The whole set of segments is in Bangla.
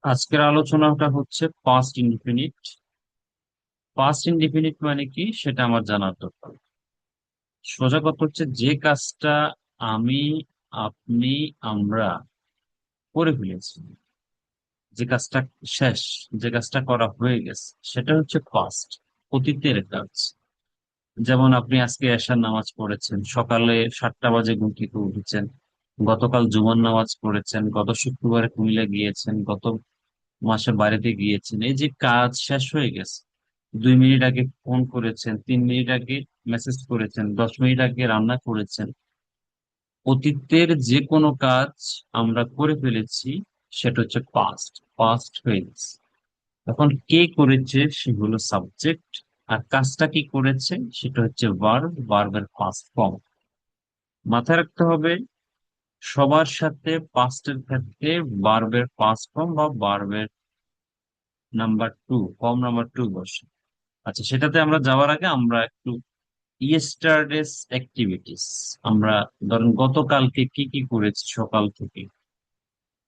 আজকের আলোচনাটা হচ্ছে পাস্ট ইনডিফিনিট। পাস্ট ইনডিফিনিট মানে কি সেটা আমার জানার দরকার। সোজা কথা হচ্ছে যে কাজটা আমি, আপনি, আমরা করে ফেলেছি, যে কাজটা শেষ, যে কাজটা করা হয়ে গেছে সেটা হচ্ছে পাস্ট, অতীতের কাজ। যেমন আপনি আজকে এশার নামাজ পড়েছেন, সকালে 7টা বাজে ঘুম থেকে উঠেছেন, গতকাল জুমার নামাজ পড়েছেন, গত শুক্রবারে কুমিল্লা গিয়েছেন, গত মাসে বাড়িতে গিয়েছেন, এই যে কাজ শেষ হয়ে গেছে। 2 মিনিট আগে ফোন করেছেন, 3 মিনিট আগে মেসেজ করেছেন, 10 মিনিট আগে রান্না করেছেন। অতীতের যে কোনো কাজ আমরা করে ফেলেছি, সেটা হচ্ছে পাস্ট, পাস্ট হয়ে গেছে। এখন কে করেছে সে হলো সাবজেক্ট, আর কাজটা কি করেছে সেটা হচ্ছে ভার্ব, ভার্বের পাস্ট ফর্ম। মাথায় রাখতে হবে সবার সাথে পাস্টের ক্ষেত্রে ভার্বের পাস্ট ফর্ম বা ভার্বের নাম্বার 2, ফর্ম নাম্বার 2 বসে। আচ্ছা, সেটাতে আমরা যাওয়ার আগে আমরা একটু ইয়েস্টারডেস অ্যাক্টিভিটিস, আমরা ধরেন গতকালকে কি কি করেছি সকাল থেকে,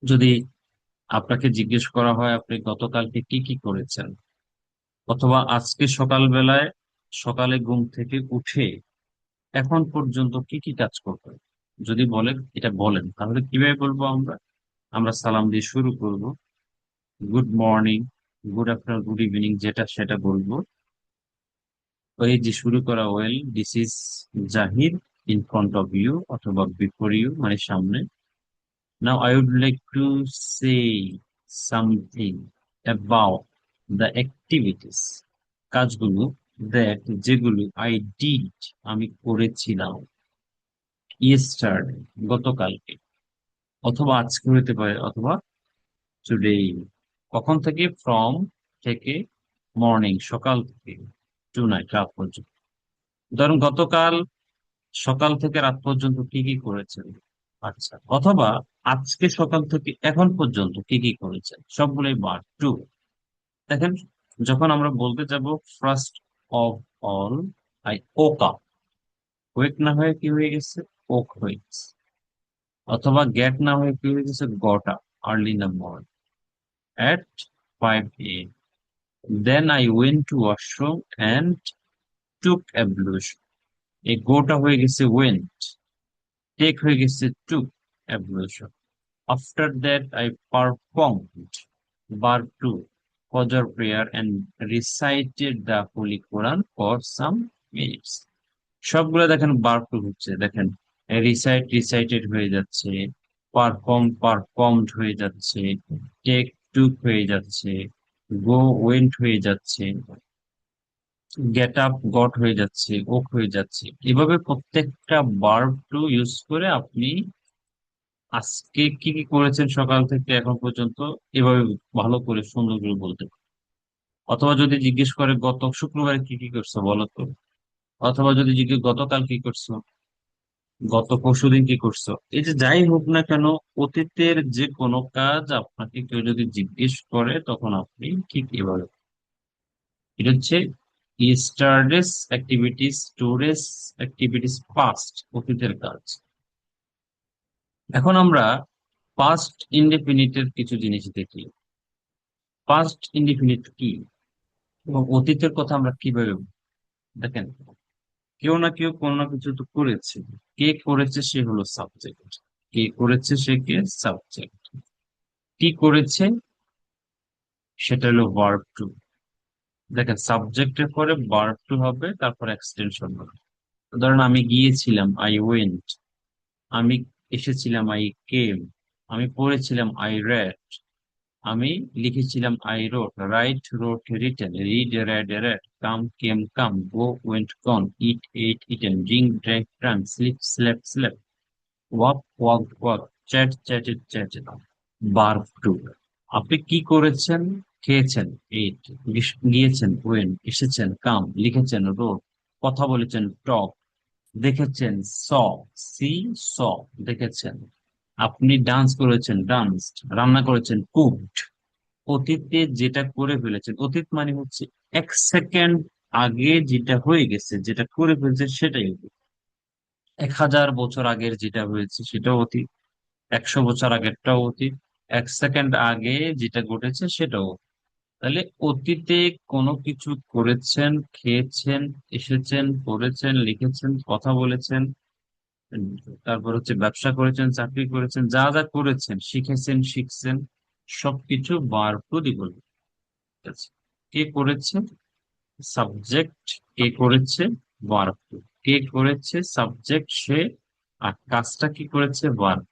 যদি আপনাকে জিজ্ঞেস করা হয় আপনি গতকালকে কি কি করেছেন, অথবা আজকে সকালবেলায়, সকালে ঘুম থেকে উঠে এখন পর্যন্ত কি কি কাজ করবেন, যদি বলেন এটা বলেন, তাহলে কিভাবে বলবো আমরা? আমরা সালাম দিয়ে শুরু করব, good morning, good afternoon, good evening, যেটা সেটা বলবো। এই যে শুরু করা, well this is Zahir in front of you, অথবা বিফোর ইউ মানে সামনে। Now I would like to say something about the activities, কাজগুলো, দ্যাট যেগুলো আই ডিড আমি করেছিলাম, ইয়েস্টারডে গতকালকে, অথবা আজকে হতে পারে, অথবা টুডে। কখন থেকে? ফ্রম থেকে, মর্নিং সকাল থেকে, টু নাইট রাত পর্যন্ত। ধরুন গতকাল সকাল থেকে রাত পর্যন্ত কি কি করেছেন। আচ্ছা, অথবা আজকে সকাল থেকে এখন পর্যন্ত কি কি করেছেন, সবগুলোই বার টু। দেখেন, যখন আমরা বলতে যাব first of all I woke up, wake না হয়ে কি হয়ে গেছে, ওক হয়ে গেছে। অথবা গেট না হয়ে কি হয়ে গেছে, got up early in the morning at 5 a.m. Then I went to washroom and took ablution. এই গোটা হয়ে গেছে ওয়েন্ট, টেক হয়ে গেছে টুক অ্যাবলুশন। After that, I performed verb 2, Fajr prayer, and recited the Holy Quran for some minutes. সবগুলো দেখেন verb 2 হচ্ছে, দেখেন রিসাইট রিসাইটেড হয়ে যাচ্ছে, পারফর্ম পারফর্মড হয়ে যাচ্ছে, টেক টুক হয়ে যাচ্ছে, গো ওয়েন্ট হয়ে যাচ্ছে, গেট আপ গট হয়ে যাচ্ছে, ওক হয়ে যাচ্ছে। এভাবে প্রত্যেকটা verb 2 ইউজ করে আপনি আজকে কি কি করেছেন সকাল থেকে এখন পর্যন্ত, এভাবে ভালো করে সুন্দর করে বলতে পারেন। অথবা যদি জিজ্ঞেস করে গত শুক্রবারে কি কি করছো বলো তো, অথবা যদি জিজ্ঞেস গতকাল কি করছো, গত পরশুদিন কি করছো, এই যে যাই হোক না কেন, অতীতের যে কোনো কাজ আপনাকে কেউ যদি জিজ্ঞেস করে তখন আপনি ঠিক এভাবে, এটা হচ্ছে ইয়েস্টারডেস অ্যাক্টিভিটিস, টুডেস অ্যাক্টিভিটিস, পাস্ট অতীতের কাজ। এখন আমরা পাস্ট ইনডেফিনিটের কিছু জিনিস দেখি। পাস্ট ইনডিফিনিট কি এবং অতীতের কথা আমরা কিভাবে দেখেন, কেউ না কেউ কোনো না কিছু তো করেছে। কে করেছে সে হলো সাবজেক্ট, কে করেছে সে কে, সাবজেক্ট। কি করেছে সেটা হলো ভার্ব 2। দেখেন সাবজেক্টের পরে ভার্ব 2 হবে, তারপর এক্সটেনশন হবে। ধরেন আমি গিয়েছিলাম, আই ওয়েন্ট। আমি এসেছিলাম, আই কেম। আমি পড়েছিলাম, আই রেড। আমি লিখেছিলাম, I wrote. Write, wrote, written. Read, read, read. Come, came, come. Go, went, gone. Eat, ate, eaten. Drink, drank, drunk. Sleep, slept, slept. Walk, walk, walk. Chat, chatted, chatted. Verb 2, আপনি কি করেছেন? খেয়েছেন, এইট। গিয়েছেন, ওয়েন। এসেছেন, কাম। লিখেছেন, রোট। কথা বলেছেন, টক। দেখেছেন, স, সি, স, দেখেছেন। আপনি ডান্স করেছেন, ডান্সড। রান্না করেছেন, কুকড। অতীতে যেটা করে ফেলেছেন, অতীত মানে হচ্ছে 1 সেকেন্ড আগে যেটা হয়ে গেছে, যেটা করে ফেলছে সেটাই অতীত। 1000 বছর আগের যেটা হয়েছে সেটাও অতীত, 100 বছর আগেরটাও অতীত, 1 সেকেন্ড আগে যেটা ঘটেছে সেটাও। তাহলে অতীতে কোনো কিছু করেছেন, খেয়েছেন, এসেছেন, পড়েছেন, লিখেছেন, কথা বলেছেন, উম, তারপর হচ্ছে ব্যবসা করেছেন, চাকরি করেছেন, যা যা করেছেন, শিখেছেন, শিখছেন, সবকিছু বার টু দি বলবো। ঠিক আছে? কে করেছে? সাবজেক্ট। কে করেছে? ভার্ব। কে করেছে? সাবজেক্ট সে। আর কাজটা কি করেছে? ভার্ব।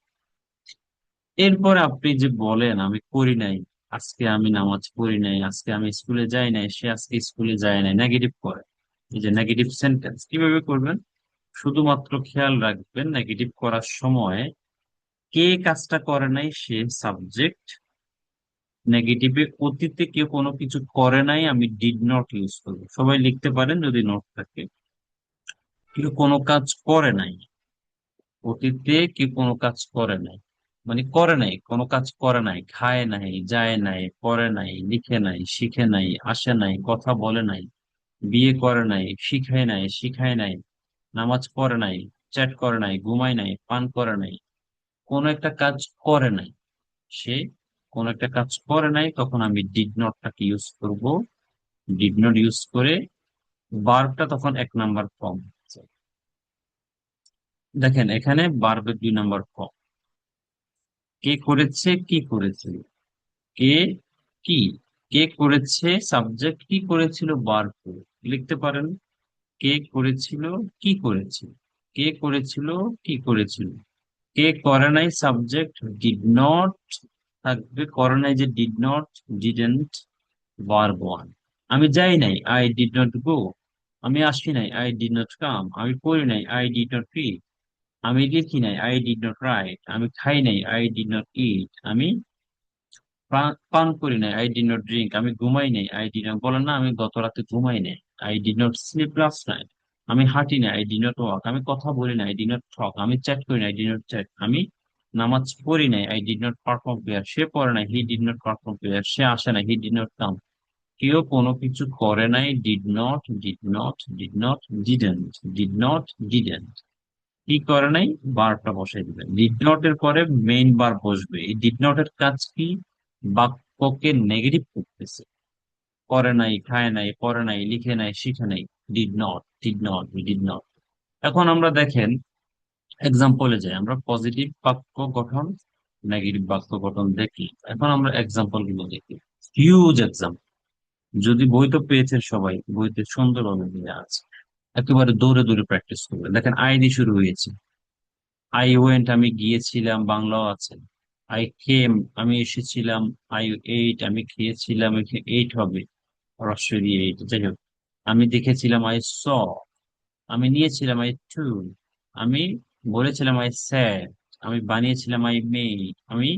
এরপরে আপনি যে বলেন আমি করি নাই, আজকে আমি নামাজ পড়ি নাই, আজকে আমি স্কুলে যাই নাই, সে আজকে স্কুলে যায় নাই, নেগেটিভ করে। এই যে নেগেটিভ সেন্টেন্স কিভাবে করবেন? শুধুমাত্র খেয়াল রাখবেন নেগেটিভ করার সময় কে কাজটা করে নাই সে সাবজেক্ট। নেগেটিভে অতীতে কেউ কোনো কিছু করে নাই আমি ডিড নট ইউজ করবো। সবাই লিখতে পারেন যদি নোট থাকে। কেউ কোনো কাজ করে নাই, অতীতে কেউ কোনো কাজ করে নাই, মানে করে নাই, কোনো কাজ করে নাই, খায় নাই, যায় নাই, পড়ে নাই, লিখে নাই, শিখে নাই, আসে নাই, কথা বলে নাই, বিয়ে করে নাই, শিখায় নাই, শিখায় নাই, নামাজ পড়ে নাই, চ্যাট করে নাই, ঘুমায় নাই, পান করে নাই, কোন একটা কাজ করে নাই সে। কোন একটা কাজ করে নাই, তখন আমি ডিড নটটাকে ইউজ করব। ডিড নট ইউজ করে ভার্বটা তখন 1 নাম্বার ফর্ম। দেখেন এখানে ভার্বের 2 নাম্বার ফর্ম। কে করেছে? কি করেছে? কে কি? কে করেছে সাবজেক্ট, কি করেছিল ভার্ব। লিখতে পারেন কে করেছিল, কি করেছিল। কে করেছিল, কি করেছিল। কে করে নাই সাবজেক্ট, ডিড নট থাকবে, করে নাই যে did not, didn't, verb one. আমি যাই নাই, আই ডিড নট গো। আমি আসি নাই, আই ডিড নট কাম। আমি পড়ি নাই, আই ডিড নট রিড। আমি লিখি নাই, আই ডিড নট রাইট। আমি খাই নাই, আই ডিড নট ইট। আমি পান করি নাই, আই ডি নট ড্রিঙ্ক। আমি ঘুমাই নাই, আই ডি নট, বলেন না আমি গত রাতে ঘুমাই নাই, I did not sleep last night. আমি হাঁটি নাই, আই ডি নট ওয়াক। আমি কথা বলি নাই, আই ডি নট টক। আমি চ্যাট করি নাই, আই ডি নট চ্যাট। আমি নামাজ পড়ি নাই, I did not perform prayer. সে পড়ে নাই, he did not perform prayer. সে আসে নাই, হি ডিড নট কাম। কেউ কোনো কিছু করে নাই, did not, did not, did not, didn't, did not, didn't. কি করে নাই? বারটা বসাই দিবেন। ডিড নট এর পরে মেইন বার বসবে। এই ডিড নট এর কাজ কি? বাক্যকে নেগেটিভ করতেছে। করে নাই, খায় নাই, পড়ে নাই, লিখে নাই, শিখে নাই। Did not, did not, did not. এখন আমরা দেখেন এক্সাম্পলে যাই। আমরা পজিটিভ বাক্য গঠন, নেগেটিভ বাক্য গঠন দেখি। এখন আমরা এক্সাম্পল গুলো দেখি। Huge example. যদি বই তো পেয়েছেন সবাই, বইতে সুন্দরভাবে দেওয়া আছে। একেবারে দৌড়ে দৌড়ে প্র্যাকটিস করবে। দেখেন আই দিয়ে শুরু হয়েছে। আই ওয়েন্ট আমি গিয়েছিলাম, বাংলাও আছে। আই কেম আমি এসেছিলাম। আই এইট আমি খেয়েছিলাম, এখানে এইট হবে, রস্বই এইট। যাই হোক, আমি দেখেছিলাম, আই স। আমি নিয়েছিলাম, আই টু। আমি বলেছিলাম, আই স্যাড। আমি বানিয়েছিলাম, আই মেড। আমি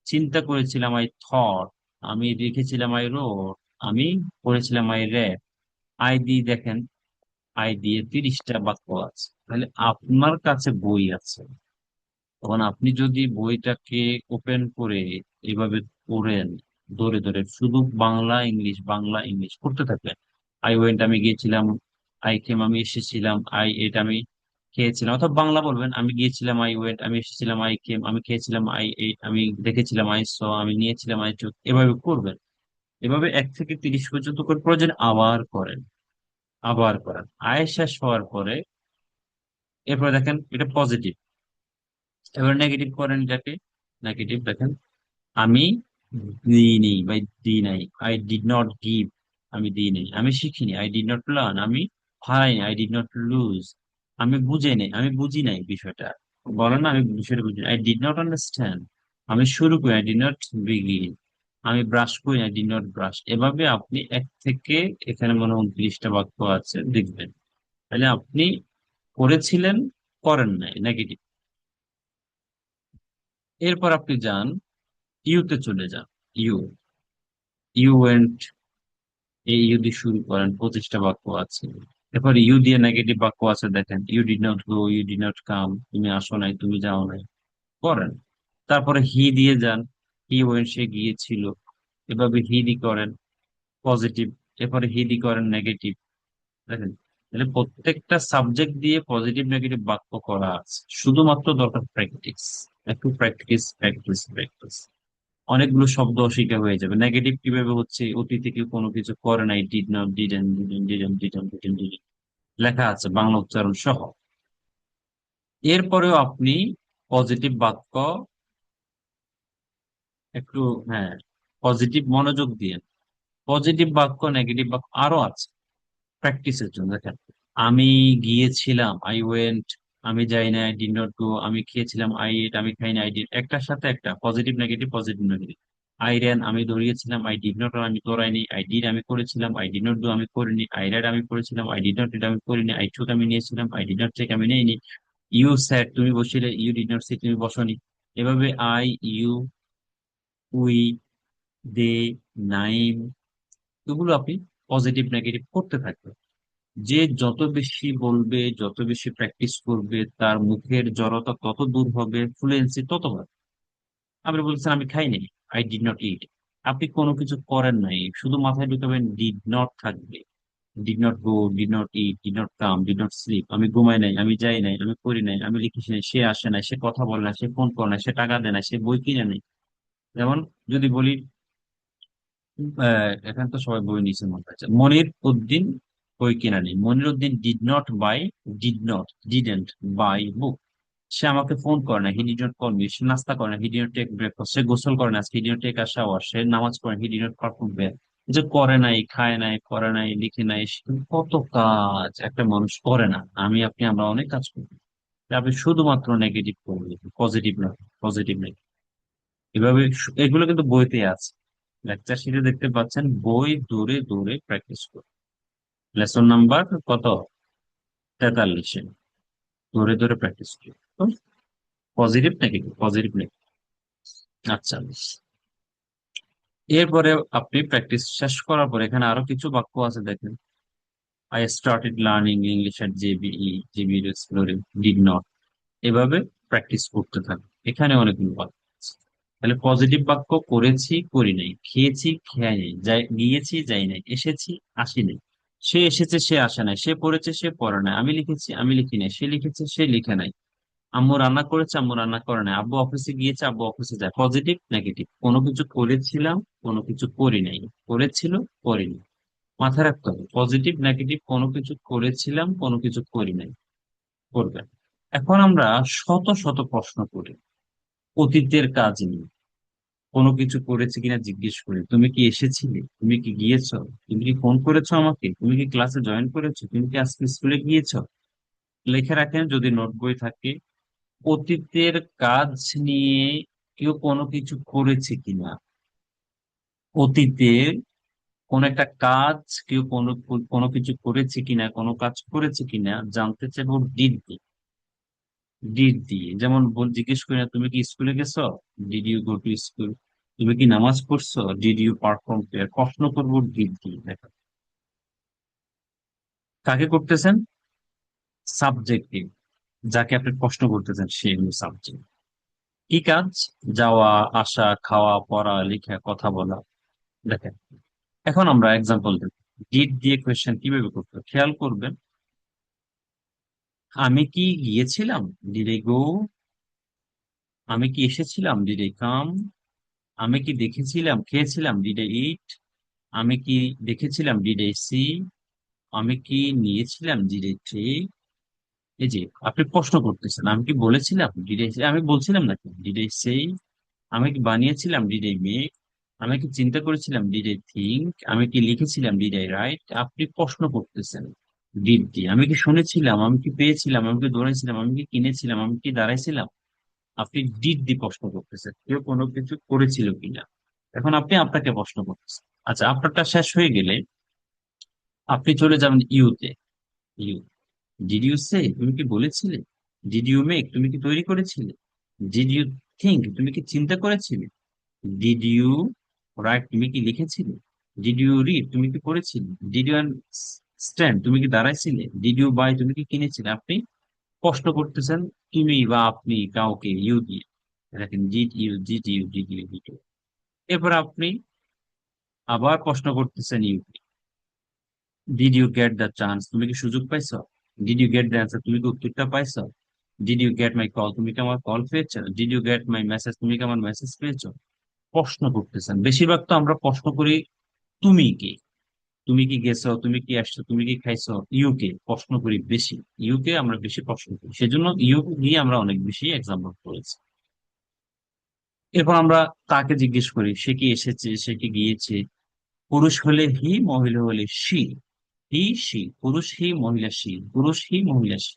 চিন্তা করেছিলাম, আই থট। আমি লিখেছিলাম, আই রোড। আমি পড়েছিলাম, আই রেড। আই দিয়ে দেখেন, আই দিয়ে 30টা বাক্য আছে। তাহলে আপনার কাছে বই আছে, তখন আপনি যদি বইটাকে ওপেন করে এভাবে পড়েন, ধরে ধরে শুধু বাংলা ইংলিশ বাংলা ইংলিশ পড়তে থাকবেন। আই ওয়েন্ট আমি গিয়েছিলাম, আই কেম আমি এসেছিলাম, আই এট আমি খেয়েছিলাম, অথবা বাংলা বলবেন আমি গিয়েছিলাম, আই ওয়েন্ট আমি এসেছিলাম, আই কেম আমি খেয়েছিলাম, আই এইট আমি দেখেছিলাম, আই স আমি নিয়েছিলাম, আই টুক। এভাবে করবেন। এভাবে 1 থেকে 30 পর্যন্ত করে প্রয়োজন আবার করেন, আবার করেন। আয় শেষ হওয়ার পরে এরপরে দেখেন এটা পজিটিভ। এবার নেগেটিভ করেন এটাকে। নেগেটিভ দেখেন, আমি দিইনি বা দিই নাই, আই ডিড নট গিভ। আমি দিই নাই। আমি শিখিনি, আই ডিড নট লার্ন। আমি হারাইনি, আই ডিড নট লুজ। আমি বুঝে নাই, আমি বুঝি নাই বিষয়টা। বলে না আমি বিষয়টা বুঝি, আই ডিড নট আন্ডারস্ট্যান্ড। আমি শুরু করি, আই ডিড নট বিগিন। আমি ব্রাশ করি, আই ডিড নট ব্রাশ। এভাবে আপনি 1 থেকে, এখানে মনে হয় 29টা বাক্য আছে, দেখবেন। তাহলে আপনি করেছিলেন, করেন নাই, নেগেটিভ। এরপর আপনি যান, ইউতে চলে যান। ইউ, ইউ ওয়েন্ট, এই ইউ দিয়ে শুরু করেন, 25টা বাক্য আছে। এরপর ইউ দিয়ে নেগেটিভ বাক্য আছে, দেখেন you did not go, you did not come. তুমি আসো নাই, তুমি যাও নাই, করেন। তারপরে হি দিয়ে যান। হি ওয়েন্ট সে গিয়েছিল, এভাবে হি দি করেন পজিটিভ। এরপরে হি দি করেন নেগেটিভ। দেখেন, তাহলে প্রত্যেকটা সাবজেক্ট দিয়ে পজিটিভ নেগেটিভ বাক্য করা আছে। শুধুমাত্র দরকার প্র্যাকটিস, একটু প্র্যাকটিস প্র্যাকটিস প্র্যাকটিস। অনেকগুলো শব্দ অস্বীকার হয়ে যাবে। নেগেটিভ কিভাবে হচ্ছে, অতীতে কেউ কোনো কিছু করে নাই, ডিড নট, ডিডেন্ট, ডিডেন্ট লেখা আছে বাংলা উচ্চারণ সহ। এরপরেও আপনি পজিটিভ বাক্য একটু, হ্যাঁ, পজিটিভ মনোযোগ দিয়ে, পজিটিভ বাক্য নেগেটিভ বাক্য আরো আছে প্র্যাকটিসের জন্য। দেখেন, আমি গিয়েছিলাম, আই ওয়েন্ট, আমি যাই না, আই ডিড নট গো, আমি খেয়েছিলাম, আই এট, আমি খাই না, আই ডিড, একটার সাথে একটা, positive negative positive negative. I ran, আমি দৌড়িয়েছিলাম, আই ডিড নট রান, আমি দৌড়াইনি, আই ডিড, আমি করেছিলাম, আই ডিড নট ডু, আমি করিনি, আই রেড, আমি পড়েছিলাম, আই ডিড নট রিড, আমি করিনি, আই টুক, আমি নিয়েছিলাম, আই ডিড নট টেক, আমি নেইনি, ইউ স্যাট, তুমি বসছিলে, ইউ ডিড নট সিট, তুমি বসনি। এভাবে আই, ইউ, উই, দে, নাইম, এগুলো আপনি পজিটিভ নেগেটিভ করতে থাকবেন। যে যত বেশি বলবে, যত বেশি প্র্যাকটিস করবে, তার মুখের জড়তা তত দূর হবে, ফ্লুয়েন্সি তত হবে। আপনি বলছেন আমি খাই নাই, আই ডিড নট ইট, আপনি কোনো কিছু করেন নাই, শুধু মাথায় ঢুকাবেন ডিড নট থাকবে। Did not go, did not eat, did not come, did not sleep, আমি ঘুমাই নাই, আমি যাই নাই, আমি করি নাই, আমি লিখেছি নাই, সে আসে নাই, সে কথা বলে না, সে ফোন করে না, সে টাকা দেয় না, সে বই কিনে নেই। যেমন যদি বলি, এখানে তো সবাই বই নিচ্ছে মনে হচ্ছে, মনির উদ্দিন বই কেনা নেই, Monir Uddin did not buy, did not, didn't buy book. সে আমাকে ফোন করে না, he did not call me, সে নাস্তা করে না, he did not take breakfast, সে গোসল করে না, he did not take a shower, সে নামাজ পড়ে, he did not perform bell. যে করে নাই, খায় নাই, করে নাই, লিখে নাই, কত কাজ একটা মানুষ করে না। আমি আপনি আমরা অনেক কাজ করি, আপনি শুধুমাত্র নেগেটিভ করবেন, পজিটিভ না, পজিটিভ নেই। এভাবে এগুলো কিন্তু বইতে আছে, লেকচার শিটে দেখতে পাচ্ছেন, বই দৌড়ে দৌড়ে প্র্যাকটিস করুন। লেসন নাম্বার কত, 43, দৌড়ে দৌড়ে প্র্যাকটিস করুন। পজিটিভ নাকি, পজিটিভ নাকি। আচ্ছা, এরপরে আপনি প্র্যাকটিস শেষ করার পর এখানে আরো কিছু বাক্য আছে দেখেন। I started learning English at JBE, JBE exploring, did not. এভাবে প্র্যাকটিস করতে থাকুন। এখানে অনেকগুলো বাক্য আছে। তাহলে পজিটিভ বাক্য করেছি, করি নাই, খেয়েছি, খেয়ে নাই, যাই, গিয়েছি, যাই নাই, এসেছি, আসি নাই, সে এসেছে, সে আসে নাই, সে পড়েছে, সে পড়ে নাই, আমি লিখেছি, আমি লিখি নাই, সে লিখেছে, সে লিখে নাই, আম্মু রান্না করেছে, আম্মু রান্না করে নাই, আব্বু অফিসে গিয়েছে, আব্বু অফিসে যায়। পজিটিভ নেগেটিভ, কোনো কিছু করেছিলাম, কোনো কিছু করি নাই, করেছিল, করিনি। মাথায় রাখতে হবে, পজিটিভ নেগেটিভ, কোনো কিছু করেছিলাম, কোনো কিছু করি নাই, করবেন। এখন আমরা শত শত প্রশ্ন করি অতীতের কাজ নিয়ে, কোনো কিছু করেছে কিনা জিজ্ঞেস করি, তুমি কি এসেছিলে, তুমি কি গিয়েছো, তুমি কি ফোন করেছো আমাকে, তুমি কি ক্লাসে জয়েন করেছো, তুমি কি আজকে স্কুলে গিয়েছো। লিখে রাখেন যদি নোট বই থাকে। অতীতের কাজ নিয়ে কেউ কোনো কিছু করেছে কিনা, অতীতে কোন একটা কাজ কেউ কোনো কোনো কিছু করেছে কিনা, কোনো কাজ করেছে কিনা জানতে চাইবো ডিড দিয়ে। ডিড দিয়ে, যেমন জিজ্ঞেস করি না, তুমি কি স্কুলে গেছো, did you go to school, তুমি কি নামাজ পড়ছো, ডিড ইউ পারফর্ম প্রেয়ার। প্রশ্ন করবো ডিড দিয়ে। দেখো কাকে করতেছেন, সাবজেক্টিভ, যাকে আপনি প্রশ্ন করতেছেন সে হলো সাবজেক্ট। কি কাজ, যাওয়া, আসা, খাওয়া, পড়া, লেখা, কথা বলা। দেখেন, এখন আমরা এক্সাম্পল দেব। ডিড দিয়ে কোয়েশ্চেন কিভাবে করতে হয় খেয়াল করবেন। আমি কি গিয়েছিলাম, ডিড আই গো। আমি কি এসেছিলাম, ডিড আই কাম। আমি কি দেখেছিলাম, খেয়েছিলাম, ডিড আই ইট। আমি কি দেখেছিলাম, ডিড আই সি। আমি কি নিয়েছিলাম, ডিড আই টেক। এই যে আপনি প্রশ্ন করতেছেন, আমি কি বলেছিলাম, ডিড আই, আমি বলছিলাম নাকি, ডিড আই সেই। আমি কি বানিয়েছিলাম, ডিড আই মেক। আমি কি চিন্তা করেছিলাম, ডিড আই থিঙ্ক। আমি কি লিখেছিলাম, ডিড আই রাইট। আপনি প্রশ্ন করতেছেন ডিড দিয়ে। আমি কি শুনেছিলাম, আমি কি পেয়েছিলাম, আমি কি দৌড়াইছিলাম, আমি কি কিনেছিলাম, আমি কি দাঁড়াইছিলাম। আপনি ডিড দিয়ে প্রশ্ন করতেছেন কেউ কোনো কিছু করেছিল কিনা। এখন আপনি আপনাকে প্রশ্ন করতেছেন। আচ্ছা, আপনারটা শেষ হয়ে গেলে আপনি চলে যাবেন ইউতে। ইউ, ডিড ইউ সে, তুমি কি বলেছিলে। ডিড ইউ মেক, তুমি কি তৈরি করেছিলে। ডিড ইউ থিঙ্ক, তুমি কি চিন্তা করেছিলে। ডিড ইউ রাইট, তুমি কি লিখেছিলে। ডিড ইউ রিড, তুমি কি পড়েছিলে। ডিড ইউ স্ট্যান্ড, তুমি কি দাঁড়াইছিলে। ডিড ইউ বাই, তুমি কি কিনেছিলে। আপনি প্রশ্ন করতেছেন তুমি বা আপনি কাউকে ইউ দিয়ে। দেখেন, did you, did you, did you, did you. এরপর আপনি আবার প্রশ্ন করতেছেন you. Did you get the chance, তুমি কি সুযোগ পাইছো। Did you get the answer, তুমি কি উত্তরটা পাইছো। Did you get my call, তুমি কি আমার কল পেয়েছো। Did you get my message, তুমি কি আমার মেসেজ পেয়েছো। প্রশ্ন করতেছেন। বেশিরভাগ তো আমরা প্রশ্ন করি তুমি কে, তুমি কি গেছো, তুমি কি আসছো, তুমি কি খাইছো, ইউকে প্রশ্ন করি বেশি। ইউকে আমরা বেশি প্রশ্ন করি, সেজন্য ইউ দিয়ে আমরা অনেক বেশি এক্সাম্পল করেছি। এরপর আমরা তাকে জিজ্ঞেস করি সে কি এসেছে, সে কি গিয়েছে। পুরুষ হলে হি, মহিলা হলে সি। হি সি, পুরুষ হি, মহিলা সি, পুরুষ হি, মহিলা সি।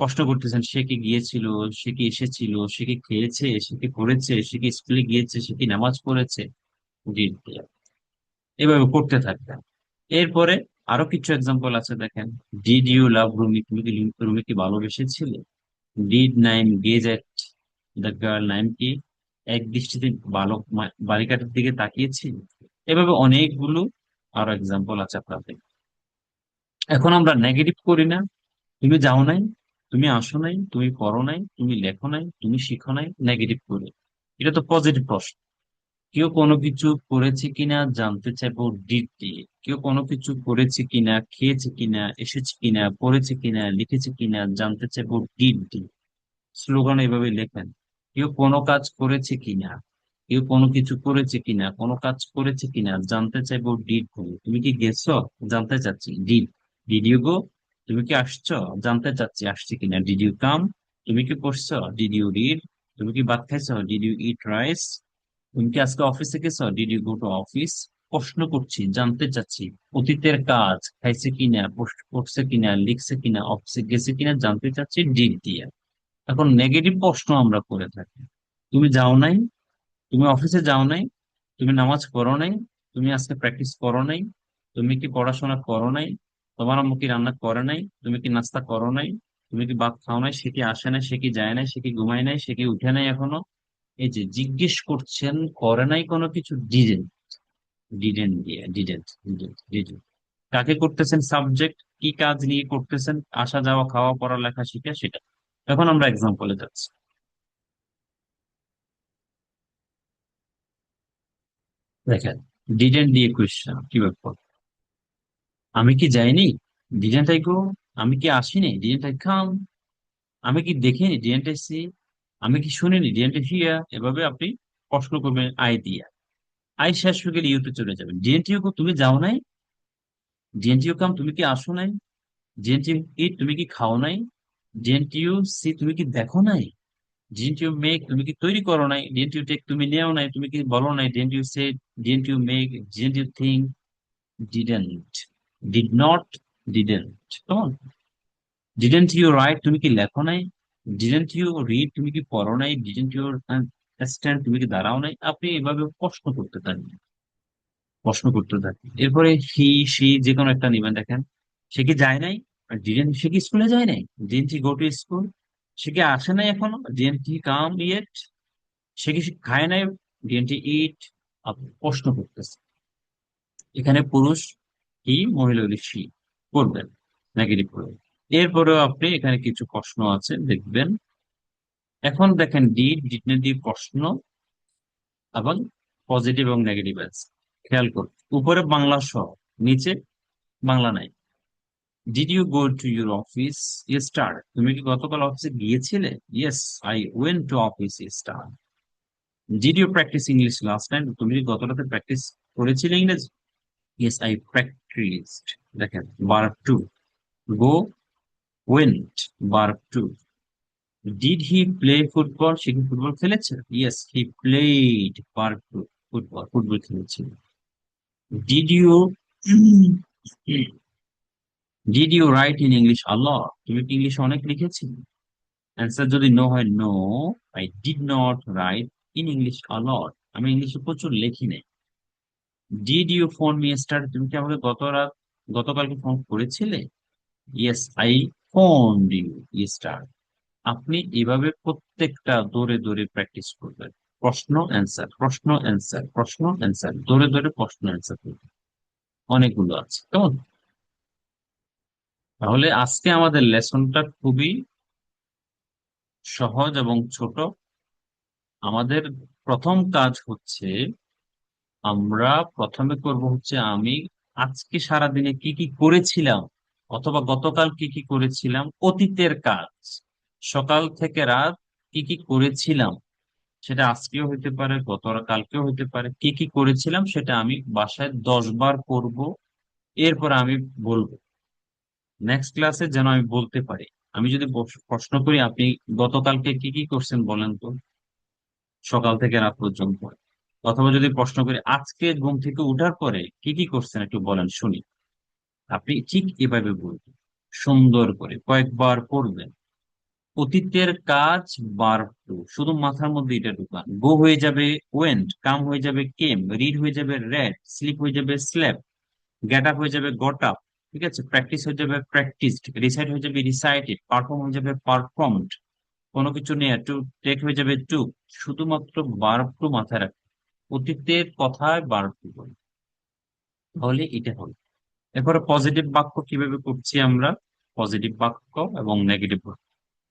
প্রশ্ন করতেছেন সে কি গিয়েছিল, সে কি এসেছিল, সে কি খেয়েছে, সে কি পড়েছে, সে কি স্কুলে গিয়েছে, সে কি নামাজ পড়েছে। জি, এভাবে করতে থাকবেন। এরপরে আরো কিছু এক্সাম্পল আছে, দেখেন। ডিড ইউ লাভ রুমি, তুমি কি রুমিকে ভালোবেসেছিলে। Did Naim gaze at the girl, Naim কি এক দৃষ্টিতে বালিকাটার দিকে তাকিয়েছিল। এভাবে অনেকগুলো আরো এক্সাম্পল আছে আপনাদের। এখন আমরা নেগেটিভ করি না, তুমি যাও নাই, তুমি আসো নাই, তুমি পড়ো নাই, তুমি লেখো নাই, তুমি শিখো নাই, নেগেটিভ করি। এটা তো পজিটিভ প্রশ্ন। কেউ কোনো কিছু করেছে কিনা জানতে চাইবো ডিড দিয়ে। কেউ কোনো কিছু করেছে কিনা, খেয়েছে কিনা, এসেছে কিনা, পড়েছে কিনা, লিখেছে কিনা জানতে চাইবো ডিড দিয়ে। স্লোগান এভাবে লেখেন। কেউ কোনো কাজ করেছে কিনা, কেউ কোনো কিছু করেছে কিনা, কোনো কাজ করেছে কিনা জানতে চাইবো ডিড দিয়ে। তুমি কি গেছো, জানতে চাচ্ছি ডিড। ডিড ইউ গো, তুমি কি আসছো, জানতে চাচ্ছি আসছে কিনা ডিড ইউ কাম। তুমি কি পড়ছো, ডিড ইউ রিড। তুমি কি ভাত খাইছো, ডিড ইউ ইট রাইস। তুমি কি আজকে অফিসে গেছো, did you go to office. প্রশ্ন করছি, জানতে চাচ্ছি অতীতের কাজ, খাইছে কিনা, পড়ছে কিনা, লিখছে কিনা, অফিসে গেছে কিনা জানতে চাচ্ছি ডিড দিয়ে। এখন নেগেটিভ প্রশ্ন আমরা করে থাকি। তুমি যাও নাই, তুমি অফিসে যাও নাই, তুমি নামাজ পড়ো নাই, তুমি আজকে প্র্যাকটিস করো নাই, তুমি কি পড়াশোনা করো নাই, তোমার আম্মু কি রান্না করে নাই, তুমি কি নাস্তা করো নাই, তুমি কি ভাত খাও নাই, সে কি আসে নাই, সে কি যায় নাই, সে কি ঘুমায় নাই, সে কি উঠে নাই এখনো। এই যে জিজ্ঞেস করছেন, করে নাই কোনো কিছু, ডিডেন্ট। ডিডেন্ট দিয়ে ডিডেন্ট, ডিডেন্ট, ডিডেন্ট। কাকে করতেছেন, সাবজেক্ট, কি কাজ নিয়ে করতেছেন, আসা যাওয়া, খাওয়া, পড়ালেখা, শিখা, সেটা। এখন আমরা এক্সাম্পলে যাচ্ছি। দেখেন, ডিডেন্ট দিয়ে কোয়েশ্চেন কি ব্যাপার। আমি কি যাইনি, ডিডেন্ট আই গো। আমি কি আসিনি, ডিডেন্ট আই কাম। আমি কি দেখিনি, ডিডেন্ট আই সি। আমি কি শুনিনি, ডিডেন্ট আই হিয়ার। এভাবে আপনি প্রশ্ন করবেন আই দিয়ে। আই শেষ হয়ে গেলে ইউতে চলে যাবেন। ডিডেন্ট ইউ গো, তুমি যাও নাই। ডিডেন্ট ইউ কাম, তুমি কি আসো নাই। ডিডেন্ট ইউ ইট, তুমি কি খাও নাই। ডিডেন্ট ইউ সি, তুমি কি দেখো নাই। ডিডেন্ট ইউ মেক, তুমি কি তৈরি করো নাই। ডিডেন্ট ইউ টেক, তুমি নেও নাই, তুমি কি বলো নাই। Didn't you say, didn't you make, didn't you think, didn't, did not, didn't. কেমন। ডিডেন্ট ইউ রাইট, তুমি কি লেখো নাই। ডিডেন্ট ইউ রিড, তুমি কি পড়ো নাই। ডিডেন্ট ইউ স্ট্যান্ড, তুমি কি দাঁড়াও নাই। আপনি এভাবে প্রশ্ন করতে থাকেন, প্রশ্ন করতে থাকেন। এরপরে হি সি যে কোনো একটা নিবেন। দেখেন, সে কি যায় নাই, ডিডেন্ট, সে কি স্কুলে যায় নাই, didn't he go to school. সে কি আসে নাই এখনো, ডিডেন্ট হি কাম ইয়েট। সে কি খায় নাই, ডিডেন্ট হি ইট। আপনি প্রশ্ন করতেছেন। এখানে পুরুষ হি, মহিলা হলে সি করবেন, নেগেটিভ করবেন। এরপরেও আপনি এখানে কিছু প্রশ্ন আছে দেখবেন। এখন দেখেন, ডিড ডিড না দিয়ে প্রশ্ন এবং পজিটিভ এবং নেগেটিভ আছে। খেয়াল করুন, উপরে বাংলা সহ, নিচে বাংলা নাই। Did you go to your office yesterday, তুমি কি গতকাল অফিসে গিয়েছিলে। Yes I went to office yesterday. Did you practice English last time, তুমি কি গত রাতে প্র্যাকটিস করেছিলে ইংরেজি। Yes I practised. দেখেন, verb two. Go, went, verb two. Did he play football, সে কি ফুটবল খেলেছে। Yes he played, verb two, football, football খেলেছিল। Did you did you write in English a lot, তুমি কি ইংলিশে অনেক লিখেছিলে। অ্যান্সার যদি নো হয়, no, I did not write in English a lot, আমি ইংলিশে প্রচুর লিখি নাই। Did you phone me yesterday, তুমি কি আমাকে গতকালকে ফোন করেছিলে। Yes I phone you yesterday. আপনি এভাবে প্রত্যেকটা দৌড়ে দৌড়ে প্র্যাকটিস করবেন। প্রশ্ন অ্যান্সার, প্রশ্ন অ্যান্সার, প্রশ্ন অ্যান্সার, দৌড়ে দৌড়ে প্রশ্ন অ্যান্সার করবেন। অনেকগুলো আছে, কেমন। তাহলে আজকে আমাদের লেসনটা খুবই সহজ এবং ছোট। আমাদের প্রথম কাজ হচ্ছে, আমরা প্রথমে করব হচ্ছে, আমি আজকে সারাদিনে কি কি করেছিলাম, অথবা গতকাল কি কি করেছিলাম, অতীতের কাজ, সকাল থেকে রাত কি কি করেছিলাম, সেটা আজকেও হইতে পারে, কালকেও হইতে পারে। কি কি করেছিলাম সেটা আমি বাসায় 10 বার করব, এরপর আমি বলবো। নেক্সট ক্লাসে যেন আমি বলতে পারি। আমি যদি প্রশ্ন করি, আপনি গতকালকে কি কি করছেন বলেন তো, সকাল থেকে রাত পর্যন্ত। অথবা যদি প্রশ্ন করি, আজকে ঘুম থেকে উঠার পরে কি কি করছেন একটু বলেন শুনি, আপনি ঠিক এভাবে বলবেন, সুন্দর করে কয়েকবার পড়বেন। অতীতের কাজ ভার্ব টু, শুধু মাথার মধ্যে এটা ঢুকান। গো হয়ে যাবে ওয়েন্ট, কাম হয়ে যাবে কেম, রিড হয়ে যাবে রেড, স্লিপ হয়ে যাবে স্লেপ, গেট আপ হয়ে যাবে গট আপ। ঠিক আছে, প্র্যাকটিস হয়ে যাবে প্র্যাকটিসড, রিসাইট হয়ে যাবে রিসাইটেড, পারফর্ম হয়ে যাবে পারফর্মড, কোনো কিছু নিয়ে টু টেক হয়ে যাবে টু। শুধুমাত্র ভার্ব টু মাথায় রাখবে, অতীতের কথায় ভার্ব টু বলি, তাহলে এটা হবে। এরপরে পজিটিভ বাক্য কিভাবে করছি আমরা, পজিটিভ বাক্য এবং নেগেটিভ বাক্য।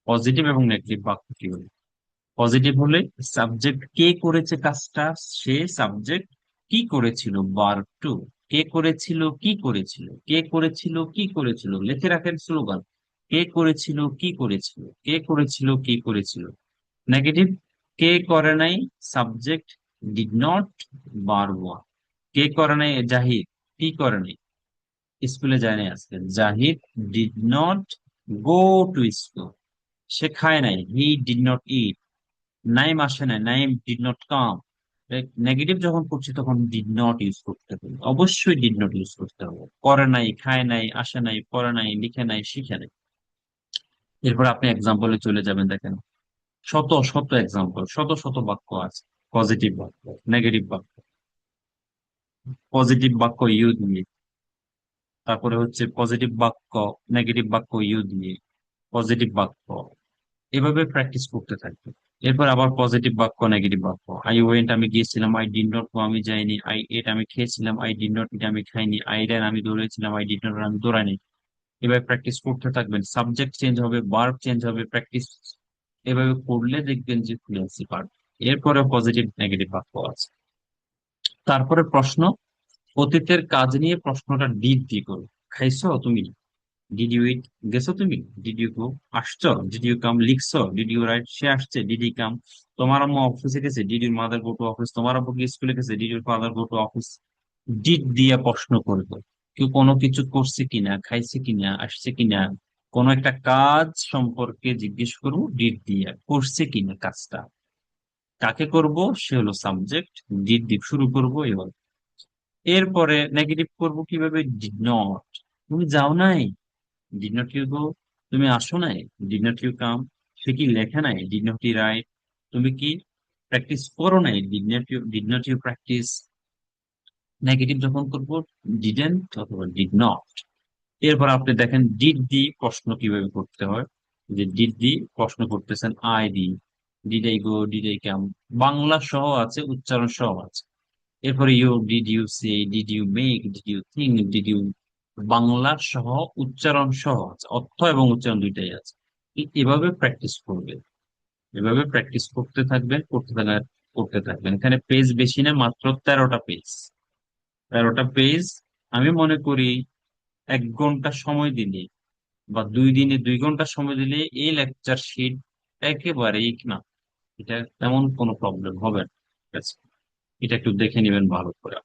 পজিটিভ এবং নেগেটিভ বাক্য কি হলো, পজিটিভ হলে সাবজেক্ট কে করেছে কাজটা, সে সাবজেক্ট কি করেছিল, ভার্ব টু। কে করেছিল কি করেছিল, কে করেছিল কি করেছিল, লিখে রাখেন স্লোগান, কে করেছিল কি করেছিল, কে করেছিল কি করেছিল। নেগেটিভ, কে করে নাই, subject did not, verb one. কে করে নাই, জাহিদ কি করে নাই, স্কুলে যায় নাই আজকে, Zahid did not go to school. সে খায় নাই, he did not eat. Naim আসে নাই, Naim did not come. Negative যখন করছি তখন ডিড নট ইউজ করতে হবে, অবশ্যই ডিড নট ইউজ করতে হবে। করে নাই, খায় নাই, আসে নাই, পড়ে নাই, লিখে নাই, শিখে নাই। এরপর আপনি এক্সাম্পলে চলে যাবেন, দেখেন শত শত এক্সাম্পল, শত শত বাক্য আছে। পজিটিভ বাক্য, নেগেটিভ বাক্য। পজিটিভ বাক্য ইউ দিয়ে, তারপরে হচ্ছে পজিটিভ বাক্য, নেগেটিভ বাক্য ইউ দিয়ে, পজিটিভ বাক্য, এভাবে প্র্যাকটিস করতে থাকবে। এরপর আবার পজিটিভ বাক্য, নেগেটিভ বাক্য। আই ওয়েন্ট আমি গিয়েছিলাম, আই ডিড নট গো আমি যাইনি, আই এট আমি খেয়েছিলাম, আই ডিড নট ইট আমি খাইনি, আই র্যান আমি দৌড়েছিলাম, আই ডিড নট রান আমি দৌড়াইনি। এভাবে প্র্যাকটিস করতে থাকবেন, সাবজেক্ট চেঞ্জ হবে, ভার্ব চেঞ্জ হবে, প্র্যাকটিস এভাবে করলে দেখবেন যে ফ্লুয়েন্সি পারবে। এরপরে পজিটিভ নেগেটিভ বাক্য আছে। তারপরে প্রশ্ন, অতীতের কাজ নিয়ে প্রশ্নটা ডিড দিয়ে করো। খাইছো তুমি, ডিড ইউ ইট, গেছো তুমি, ডিড ইউ গো, আসছো, ডিড ইউ কাম, লিখছো, ডিড ইউ রাইট, সে আসছে, ডিড ইউ কাম। তোমার আম্মু অফিসে গেছে, did your mother go to office. তোমার আব্বু কি স্কুলে গেছে, did your father go to office. Did দিয়ে প্রশ্ন করবো, কেউ কোনো কিছু করছে কিনা, খাইছে কিনা, আসছে কিনা, কোন একটা কাজ সম্পর্কে জিজ্ঞেস করবো ডিড দিয়ে, করছে কিনা কাজটা, কাকে করব, সে হলো সাবজেক্ট, ডিড দিয়ে শুরু করবো এবার। এরপরে নেগেটিভ করব কিভাবে, ডিড নট, তুমি যাও নাই, ডিড নট ইউ গো, তুমি আসো নাই, ডিড নট ইউ কাম, সে কি লেখে নাই, ডিড নট ইউ রাইট, তুমি কি প্র্যাকটিস করো নাই, did not you practise. Negative যখন করবো, ডিডেন্ট অথবা ডিড নট। এরপর আপনি দেখেন ডিড দি প্রশ্ন কিভাবে করতে হয়, যে ডিড দি প্রশ্ন করতেছেন আই দি, did I go, did I come, Bangla সহ আছে, উচ্চারণ সহ আছে। এরপরে you, did you say, did you make, did you think, did you, Bangla সহ উচ্চারণ সহ আছে, অর্থ এবং উচ্চারণ দুইটাই আছে। এভাবে প্র্যাকটিস করবে, এভাবে প্র্যাকটিস করতে থাকবেন, করতে থাকবেন। এখানে পেজ বেশি না, মাত্র 13টা পেজ, 13টা পেজ। আমি মনে করি 1 ঘন্টা সময় দিলে বা 2 দিনে 2 ঘন্টা সময় দিলে এই লেকচার শিট একেবারেই না, এটা তেমন কোনো প্রবলেম হবে না। ঠিক আছে? এটা একটু দেখে নেবেন ভালো করে।